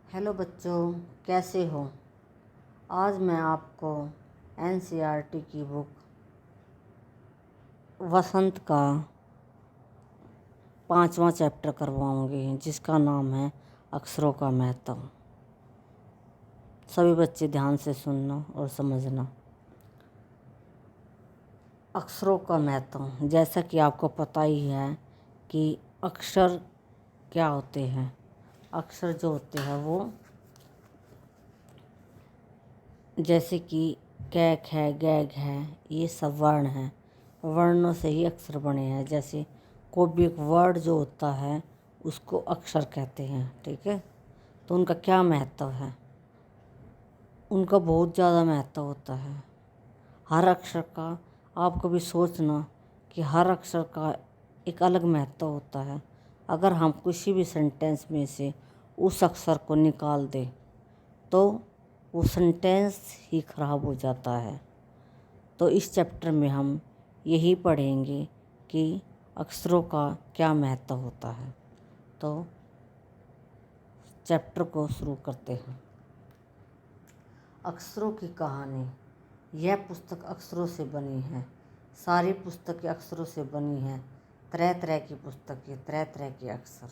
Hello बच्चों, कैसे हो। आज मैं आपको एनसीईआरटी की बुक वसंत का 5वां चैप्टर करवाऊंगी, जिसका नाम है अक्षरों का महत्व। सभी बच्चे ध्यान से सुनना और समझना। अक्षरों का महत्व, जैसा कि आपको पता ही है कि अक्षर क्या होते हैं। अक्षर जो होते हैं वो जैसे कि कैक है, गैग है, ये सब वर्ण हैं। वर्णों से ही अक्षर बने हैं। जैसे कोई भी एक वर्ड जो होता है उसको अक्षर कहते हैं, ठीक है। तो उनका क्या महत्व है? उनका बहुत ज़्यादा महत्व होता है। हर अक्षर का आप कभी सोचना कि हर अक्षर का एक अलग महत्व होता है। अगर हम किसी भी सेंटेंस में से उस अक्षर को निकाल दें तो वो सेंटेंस ही खराब हो जाता है। तो इस चैप्टर में हम यही पढ़ेंगे कि अक्षरों का क्या महत्व होता है। तो चैप्टर को शुरू करते हैं। अक्षरों की कहानी। यह पुस्तक अक्षरों से बनी है। सारी पुस्तकें अक्षरों से बनी हैं। तरह तरह की पुस्तकें, तरह तरह के अक्षर।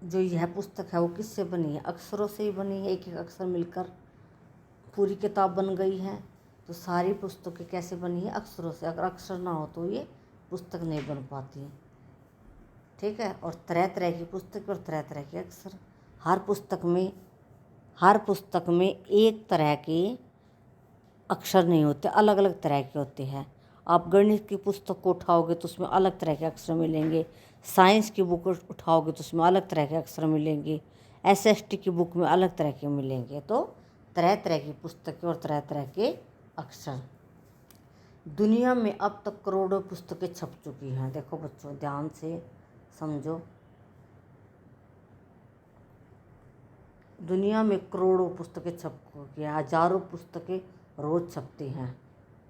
जो यह पुस्तक है वो किससे बनी है? अक्षरों से ही बनी है। एक एक अक्षर मिलकर पूरी किताब बन गई है। तो सारी पुस्तकें कैसे बनी है? अक्षरों से। अगर अक्षर ना हो तो ये पुस्तक नहीं बन पाती, ठीक है। और तरह तरह की पुस्तक और तरह तरह के अक्षर। हर पुस्तक में एक तरह के अक्षर नहीं होते, अलग अलग तरह के होते हैं। आप गणित की पुस्तक को उठाओगे तो उसमें अलग तरह के अक्षर मिलेंगे। साइंस की बुक उठाओगे तो उसमें अलग तरह के अक्षर मिलेंगे। एसएसटी की बुक में अलग तरह के मिलेंगे। तो तरह तरह की पुस्तकें और तरह तरह के अक्षर। दुनिया में अब तक करोड़ों पुस्तकें छप चुकी हैं। देखो बच्चों, ध्यान से समझो। दुनिया में करोड़ों पुस्तकें छप चुकी हैं। हजारों पुस्तकें रोज छपती हैं,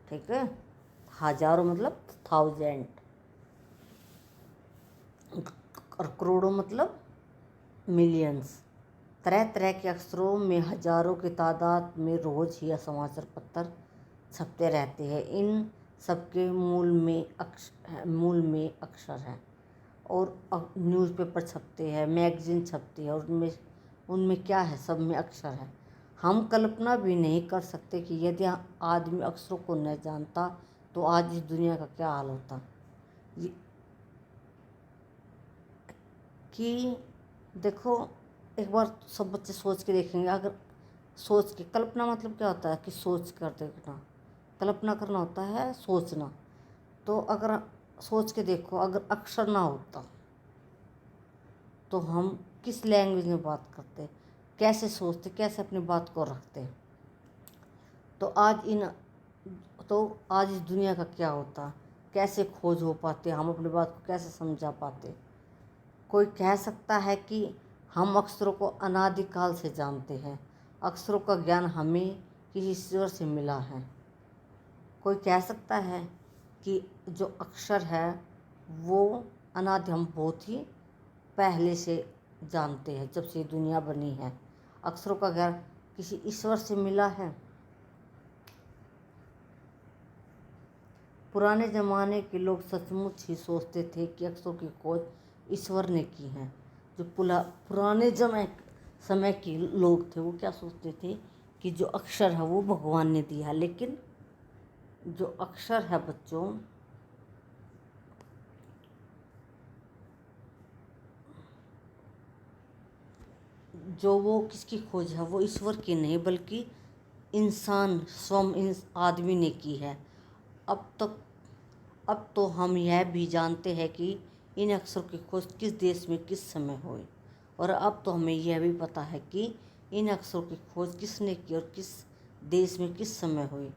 ठीक है। हजारों मतलब 1000, और करोड़ों मतलब मिलियंस। तरह तरह के अक्षरों में हजारों की तादाद में रोज ही समाचार पत्र छपते रहते हैं। इन सबके मूल में अक्षर हैं। और न्यूज़पेपर छपते हैं, मैगजीन छपती है, और उनमें क्या है? सब में अक्षर है। हम कल्पना भी नहीं कर सकते कि यदि आदमी अक्षरों को न जानता तो आज इस दुनिया का क्या हाल होता। कि देखो, एक बार सब बच्चे सोच के देखेंगे। अगर सोच के, कल्पना मतलब क्या होता है? कि सोच कर देखना। कल्पना करना होता है सोचना। तो अगर सोच के देखो, अगर अक्षर ना होता तो हम किस लैंग्वेज में बात करते, कैसे सोचते, कैसे अपनी बात को रखते। तो आज इस दुनिया का क्या होता, कैसे खोज हो पाते, हम अपनी बात को कैसे समझा पाते। कोई कह सकता है कि हम अक्षरों को अनादिकाल से जानते हैं। अक्षरों का ज्ञान हमें किसी ईश्वर से मिला है। कोई कह सकता है कि जो अक्षर है वो अनादि, हम बहुत ही पहले से जानते हैं, जब से दुनिया बनी है। अक्षरों का ज्ञान किसी ईश्वर से मिला है। पुराने ज़माने के लोग सचमुच ही सोचते थे कि अक्षरों की खोज ईश्वर ने की है। जो पुराने समय के लोग थे वो क्या सोचते थे कि जो अक्षर है वो भगवान ने दिया है। लेकिन जो अक्षर है बच्चों, जो वो किसकी खोज है? वो ईश्वर की नहीं, बल्कि इंसान स्वयं आदमी ने की है। अब तो हम यह भी जानते हैं कि इन अक्षरों की खोज किस देश में किस समय हुई। और अब तो हमें यह भी पता है कि इन अक्षरों की खोज किसने की और किस देश में किस समय हुई।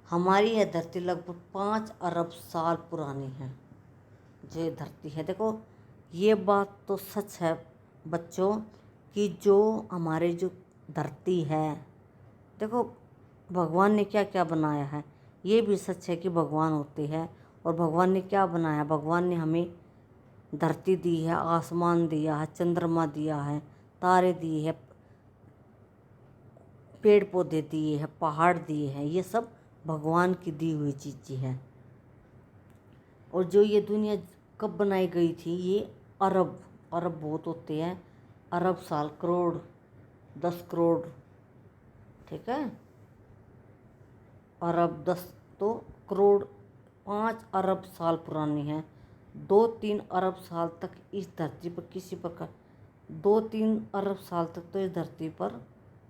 हमारी यह धरती लगभग 5 अरब साल पुरानी है। जो ये धरती है, देखो ये बात तो सच है बच्चों कि जो हमारे जो धरती है, देखो भगवान ने क्या क्या बनाया है। ये भी सच है कि भगवान होते हैं। और भगवान ने क्या बनाया? भगवान ने हमें धरती दी है, आसमान दिया है, चंद्रमा दिया है, तारे दिए हैं, पेड़ पौधे दिए हैं, पहाड़ दिए हैं, ये सब भगवान की दी हुई चीज़ें हैं। और जो ये दुनिया कब बनाई गई थी, ये अरब अरब बहुत होते हैं, अरब साल, करोड़, 10 करोड़, ठीक है, अरब 10 तो करोड़, 5 अरब साल पुरानी है। 2-3 अरब साल तक इस धरती पर किसी प्रकार 2-3 अरब साल तक तो इस धरती पर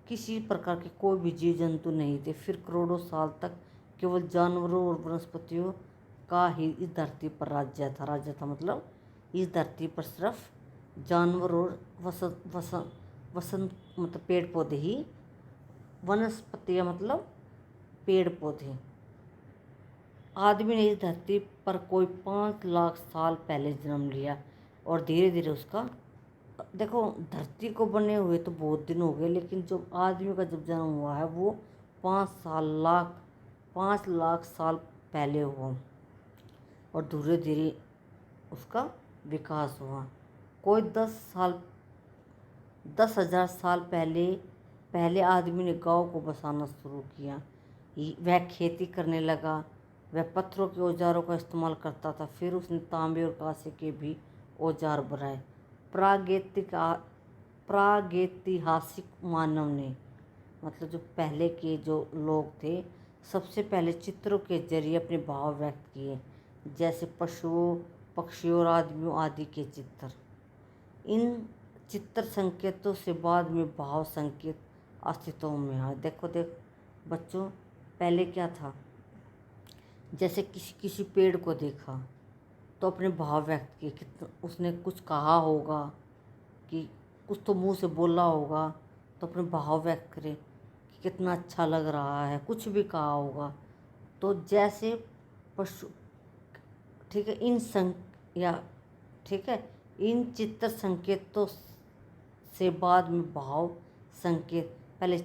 किसी प्रकार के कोई भी जीव जंतु नहीं थे। फिर करोड़ों साल तक केवल जानवरों और वनस्पतियों का ही इस धरती पर राज्य था मतलब इस धरती पर सिर्फ जानवर और वसंत मतलब पेड़ पौधे ही, वनस्पतियाँ मतलब पेड़ पौधे। आदमी ने इस धरती पर कोई 5 लाख साल पहले जन्म लिया और धीरे धीरे उसका, देखो धरती को बने हुए तो बहुत दिन हो गए, लेकिन जो आदमी का जब जन्म हुआ है वो 5 लाख साल पहले हुआ और धीरे धीरे उसका विकास हुआ। कोई 10,000 साल पहले आदमी ने गांव को बसाना शुरू किया। वह खेती करने लगा, वह पत्थरों के औजारों का इस्तेमाल करता था। फिर उसने तांबे और कांसे के भी औजार बनाए। प्रागैतिहासिक मानव ने मतलब जो पहले के जो लोग थे, सबसे पहले चित्रों के जरिए अपने भाव व्यक्त किए, जैसे पशुओं, पक्षियों और आदमियों आदि के चित्र। इन चित्र संकेतों से बाद में भाव संकेत अस्तित्व में आए। देखो बच्चों, पहले क्या था, जैसे किसी पेड़ को देखा तो अपने भाव व्यक्त किए, कितना उसने कुछ कहा होगा, कि कुछ तो मुंह से बोला होगा तो अपने भाव व्यक्त करे कि कितना अच्छा लग रहा है, कुछ भी कहा होगा। तो जैसे पशु, ठीक है, इन चित्र संकेतों से बाद में भाव संकेत, पहले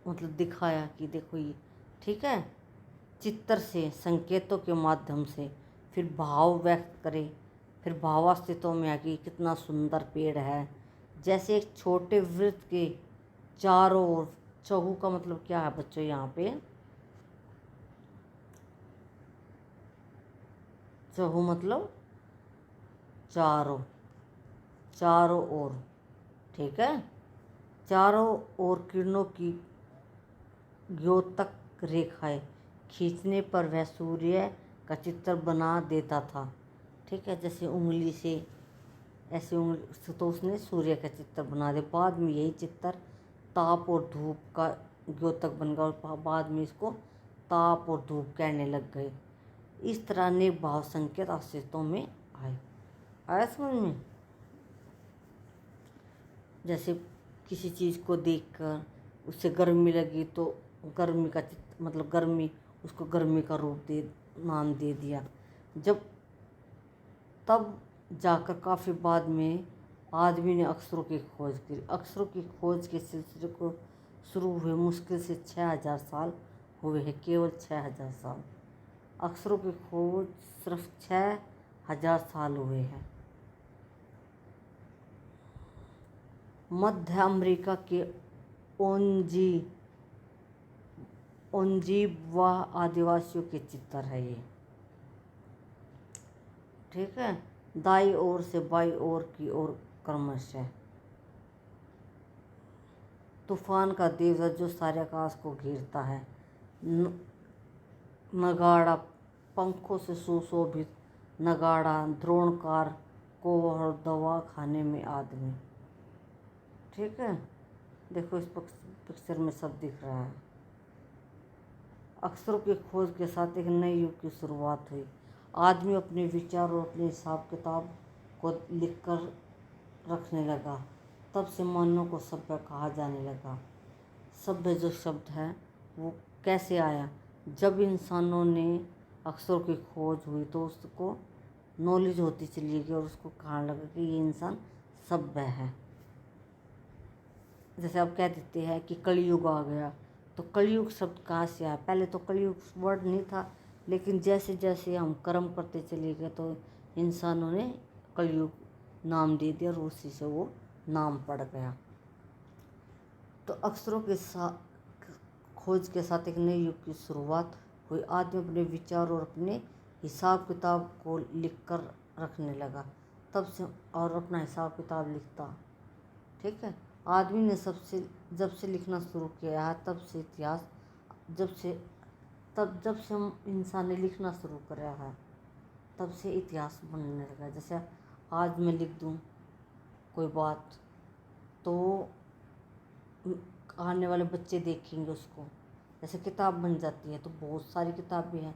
मतलब दिखाया कि देखो ये, ठीक है, चित्र से, संकेतों के माध्यम से फिर भाव व्यक्त करे, फिर भाव अस्तित्व में आ कि कितना सुंदर पेड़ है। जैसे एक छोटे वृत्त के चारों ओर, चहु का मतलब क्या है बच्चों, यहाँ पे चहु मतलब चारों ओर, ठीक है, चारों ओर किरणों की द्योतक रेखाएं खींचने पर वह सूर्य का चित्र बना देता था। ठीक है, जैसे उंगली से ऐसे उंगली से तो उसने सूर्य का चित्र बना दिया। बाद में यही चित्र ताप और धूप का द्योतक बन गया और बाद में इसको ताप और धूप कहने लग गए। इस तरह अनेक भाव संकेत अस्तित्व में आए। आया समझ में? जैसे किसी चीज़ को देखकर उससे गर्मी लगी तो गर्मी का मतलब गर्मी, उसको गर्मी का नाम दे दिया। तब जाकर काफ़ी बाद में आदमी ने अक्षरों की खोज की। अक्षरों की खोज के सिलसिले को शुरू हुए मुश्किल से 6,000 साल हुए हैं, केवल 6,000 साल। अक्षरों की खोज सिर्फ 6,000 साल हुए हैं। मध्य अमेरिका के ओंजीब्वा आदिवासियों के चित्र है ये, ठीक है, दाई ओर से बाई ओर की ओर क्रमशः। तूफान का देवता जो सारे आकाश को घेरता है। नगाड़ा, पंखों से सुशोभित नगाड़ा, द्रोणकार को और दवा खाने में आदमी। ठीक है, देखो इस पिक्चर में सब दिख रहा है। अक्षरों की खोज के साथ एक नए युग की शुरुआत हुई। आदमी अपने विचार और अपने हिसाब किताब को लिखकर रखने लगा। तब से मानव को सभ्य कहा जाने लगा। सभ्य जो शब्द है वो कैसे आया? जब इंसानों ने अक्षरों की खोज हुई तो उसको नॉलेज होती चली गई और उसको कहने लगा कि ये इंसान सभ्य है। जैसे आप कह देते हैं कि कलयुग आ गया, तो कलयुग शब्द कहाँ से आया? पहले तो कलयुग वर्ड नहीं था, लेकिन जैसे जैसे हम कर्म करते चले गए तो इंसानों ने कलयुग नाम दे दिया और उसी से वो नाम पड़ गया। तो अक्षरों के साथ खोज के साथ एक नए युग की शुरुआत हुई। आदमी अपने विचार और अपने हिसाब किताब को लिख कर रखने लगा। तब से और अपना हिसाब किताब लिखता। ठीक है। आदमी ने जब से लिखना शुरू किया है जब से हम इंसान ने लिखना शुरू किया है तब से इतिहास बनने लगा। जैसे आज मैं लिख दूँ कोई बात तो आने वाले बच्चे देखेंगे उसको, जैसे किताब बन जाती है तो बहुत सारी किताबें हैं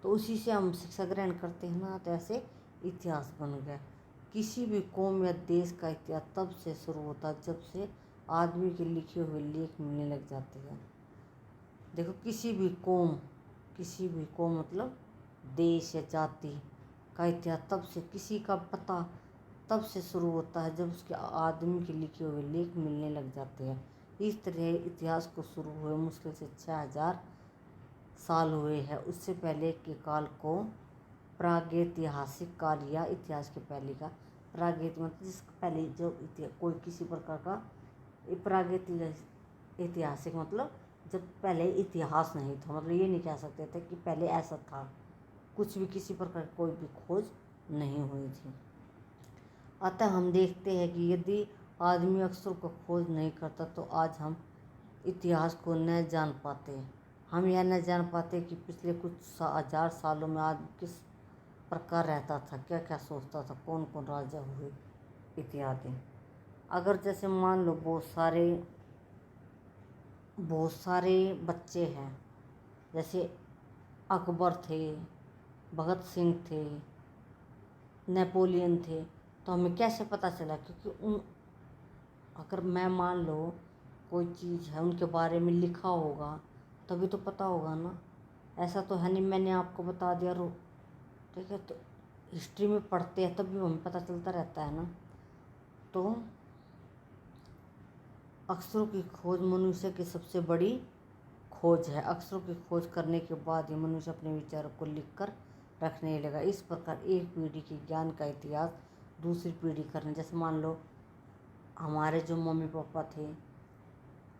तो उसी से हम शिक्षा ग्रहण करते हैं ना, तो ऐसे इतिहास बन गया। किसी भी कौम या देश का इतिहास तब से शुरू होता है जब से आदमी के लिखे हुए लेख मिलने लग जाते हैं। देखो किसी भी कौम मतलब देश या जाति का इतिहास तब से किसी का पता तब से शुरू होता है जब उसके आदमी के लिखे हुए लेख मिलने लग जाते हैं। इस तरह इतिहास को शुरू हुए मुश्किल से 6000 साल हुए हैं। उससे पहले के काल को प्रागैतिहासिक काल या इतिहास के पहले का प्रागैतिहासिक मतलब जिसके पहले जो कोई किसी प्रकार का प्रागैतिहासिक मतलब जब पहले इतिहास नहीं था, मतलब ये नहीं कह सकते थे कि पहले ऐसा था, कुछ भी किसी प्रकार कोई भी खोज नहीं हुई थी। अतः हम देखते हैं कि यदि आदमी अक्षरों को खोज नहीं करता तो आज हम इतिहास को न जान पाते। हम यह न जान पाते कि पिछले कुछ 1000 सालों में आदमी किस प्रकार रहता था, क्या क्या सोचता था, कौन कौन राजा हुए इत्यादि। अगर जैसे मान लो बहुत सारे बच्चे हैं, जैसे अकबर थे, भगत सिंह थे, नेपोलियन थे, तो हमें कैसे पता चला? क्योंकि अगर मैं मान लो कोई चीज़ है उनके बारे में लिखा होगा तभी तो पता होगा ना। ऐसा तो है नहीं मैंने आपको बता दिया ठीक है। तो हिस्ट्री में पढ़ते हैं तभी हमें पता चलता रहता है ना। तो अक्षरों की खोज मनुष्य की सबसे बड़ी खोज है। अक्षरों की खोज करने के बाद ही मनुष्य अपने विचारों को लिखकर रखने लगा। इस प्रकार एक पीढ़ी के ज्ञान का इतिहास दूसरी पीढ़ी करने, जैसे मान लो हमारे जो मम्मी पापा थे,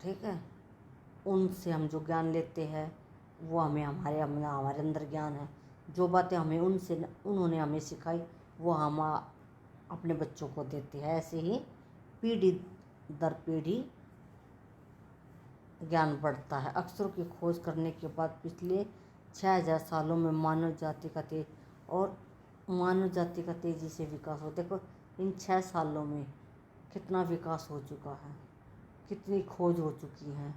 ठीक है, उनसे हम जो ज्ञान लेते हैं वो हमारे अंदर ज्ञान है। जो बातें उन्होंने हमें सिखाई वो हम अपने बच्चों को देते हैं। ऐसे ही पीढ़ी दर पीढ़ी ज्ञान बढ़ता है। अक्षरों की खोज करने के बाद पिछले 6000 सालों में मानव जाति का तेजी से विकास हो। देखो इन 6 सालों में कितना विकास हो चुका है, कितनी खोज हो चुकी है।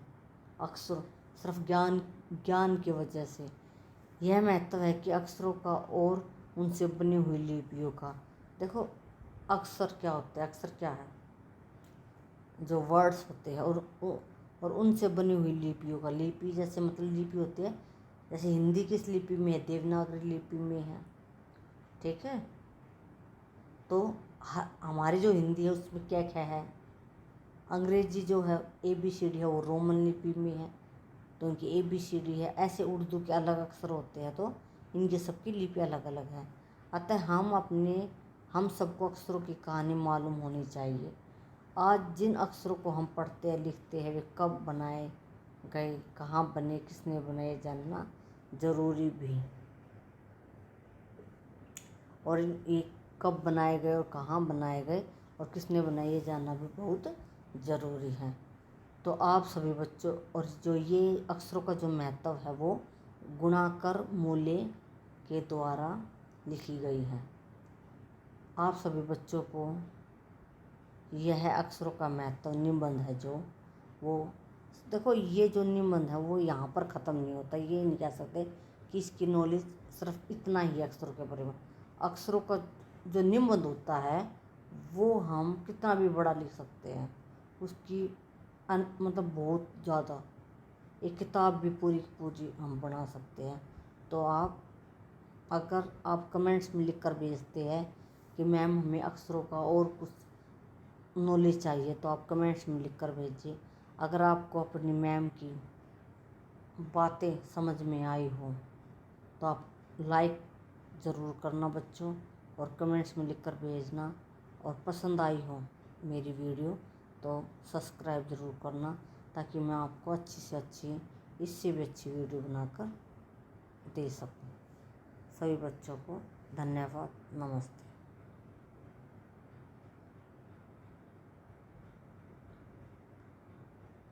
अक्षर सिर्फ ज्ञान की वजह से। यह महत्व है कि अक्षरों का और उनसे बनी हुई लिपियों का। देखो अक्षर क्या होते हैं? अक्षर क्या है? जो वर्ड्स होते हैं और उनसे बनी हुई लिपियों का। लिपि जैसे मतलब लिपि होती है, जैसे हिंदी किस लिपि में है? देवनागरी लिपि में है, ठीक है। तो हमारी जो हिंदी है उसमें क्या क्या है? अंग्रेजी जो है ABCD है वो रोमन लिपि में है, तो उनकी ABCD है। ऐसे उर्दू के अलग अक्षर होते हैं तो इनकी सबकी लिपि अलग अलग है। अतः हम सबको अक्षरों की कहानी मालूम होनी चाहिए। आज जिन अक्षरों को हम पढ़ते हैं लिखते हैं वे कब बनाए गए, कहाँ बने, किसने बनाए, जानना जरूरी भी। और ये कब बनाए गए और कहाँ बनाए गए और किसने बनाए ये जानना भी बहुत ज़रूरी है। तो आप सभी बच्चों, और जो ये अक्षरों का जो महत्व है वो गुणाकर मूल्य के द्वारा लिखी गई है। आप सभी बच्चों को यह अक्षरों का महत्व निबंध है जो वो देखो, ये जो निबंध है वो यहाँ पर ख़त्म नहीं होता। ये नहीं कह सकते कि इसकी नॉलेज सिर्फ इतना ही अक्षरों के बारे में। अक्षरों का जो निबंध होता है वो हम कितना भी बड़ा लिख सकते हैं, उसकी मतलब बहुत ज़्यादा एक किताब भी पूरी की पूरी हम बना सकते हैं। तो अगर आप कमेंट्स में लिख कर भेजते हैं कि मैम हमें अक्षरों का और कुछ नॉलेज चाहिए तो आप कमेंट्स में लिख कर भेजिए। अगर आपको अपनी मैम की बातें समझ में आई हो तो आप लाइक ज़रूर करना बच्चों, और कमेंट्स में लिखकर भेजना। और पसंद आई हो मेरी वीडियो तो सब्सक्राइब ज़रूर करना, ताकि मैं आपको अच्छी से अच्छी, इससे भी अच्छी वीडियो बनाकर दे सकूं। सभी बच्चों को धन्यवाद, नमस्ते।